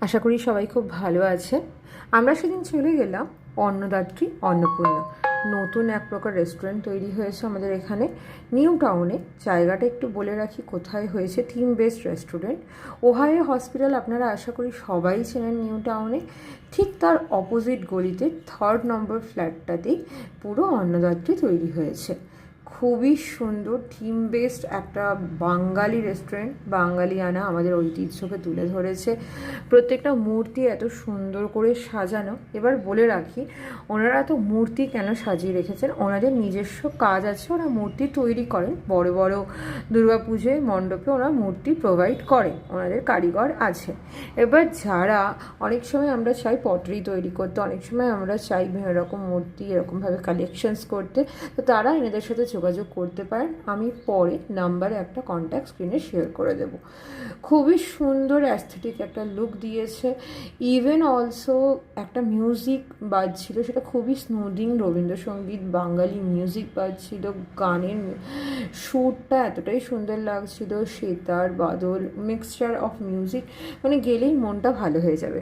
আশা করি সবাই খুব ভালো আছে। আমরা সেদিন চলে গেলাম অন্নদাত্রী অন্নপূর্ণা। নতুন এক প্রকার রেস্টুরেন্ট তৈরি হয়েছে আমাদের এখানে নিউ টাউনে। জায়গাটা একটু বলে রাখি কোথায় হয়েছে। Theme based restaurant, Ohio hospital আপনারা আশা করি সবাই চেনেন নিউ টাউনে। ঠিক তার অপোজিট গলিতে 3rd নম্বর ফ্ল্যাটটাতেই পুরো অন্নদাত্রী তৈরি হয়েছে। খুবই সুন্দর থিম বেসড একটা বাঙালি রেস্টুরেন্ট। বাঙালিয়ানা আমাদের ঐতিহ্যকে তুলে ধরেছে। প্রত্যেকটা মূর্তি এত সুন্দর করে সাজানো। এবার বলে রাখি, ওনারা এত মূর্তি কেন সাজিয়ে রেখেছেন, ওনাদের নিজস্ব কাজ আছে। ওরা মূর্তি তৈরি করেন, বড় বড় দুর্গাপুজোয় মণ্ডপে ওরা মূর্তি প্রোভাইড করেন, ওনাদের কারিগর আছে। এবার যারা অনেক সময় আমরা চাই পটরি তৈরি করতে, অনেক সময় আমরা চাই বিভিন্ন রকম মূর্তি এরকমভাবে কালেকশনস করতে, তো তারা এনাদের সাথে যোগাযোগ করতে পারেন। আমি পরে নাম্বারে একটা কন্ট্যাক্ট স্ক্রিনে শেয়ার করে দেব। খুবই সুন্দর অ্যাস্থেটিক একটা লুক দিয়েছে। ইভেন অলসো একটা মিউজিক বাজছিল, সেটা খুবই স্মুদিং রবীন্দ্রসঙ্গীত বাঙালি মিউজিক বাজছিল। গানের সুরটা এতটাই সুন্দর লাগছিল, সেতার বাদল মিক্সচার অফ মিউজিক, মানে গেলেই মনটা ভালো হয়ে যাবে।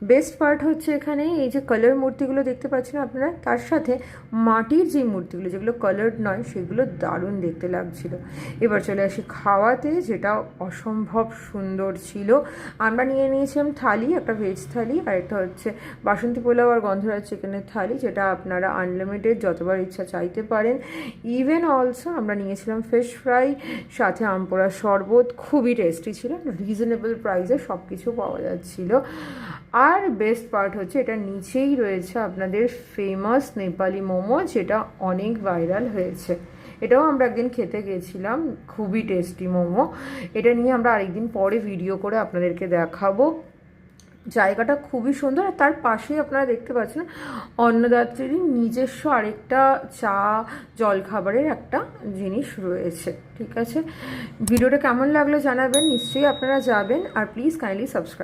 বেস্ট পার্ট হচ্ছে এখানে এই যে কালার মূর্তিগুলো দেখতে পাচ্ছেন আপনারা, তার সাথে মাটির যে মূর্তিগুলো যেগুলো কালার্ড নয় সেগুলো দারুণ দেখতে লাগছিল। এবার চলে আসি খাওয়াতে, যেটা অসম্ভব সুন্দর ছিল। আমরা নিয়ে নিয়েছিলাম থালি, একটা ভেজ থালি, আর একটা হচ্ছে বাসন্তী পোলাও আর গন্ধরাজ চিকেনের থালি, যেটা আপনারা আনলিমিটেড যতবার ইচ্ছা চাইতে পারেন। ইভেন অলসো আমরা নিয়েছিলাম ফিশ ফ্রাই, সাথে আমপোড়া শরবত। খুবই টেস্টি ছিল, রিজনেবল প্রাইসে সব কিছু পাওয়া যাচ্ছিল। আর বেস্ট পার্ট হচ্ছে এটা নিচেই রয়েছে আপনাদের ফেমাস নেপালি মোমো, যেটা অনেক ভাইরাল হয়েছে। এটাও আমরা একদিন খেতে গেছিলাম, খুবই টেস্টি মোমো। এটা নিয়ে আমরা আরেকদিন পরে ভিডিও করে আপনাদেরকে দেখাবো। জায়গাটা খুবই সুন্দর। আর তার পাশেই আপনারা দেখতে পাচ্ছেন অন্নদাত্রীর নিজস্ব আরেকটা চা জলখাবারের একটা জিনিস রয়েছে। ঠিক আছে, ভিডিওটা কেমন লাগলো জানাবেন, নিশ্চয়ই আপনারা যাবেন। আর প্লিজ কাইন্ডলি সাবস্ক্রাইব।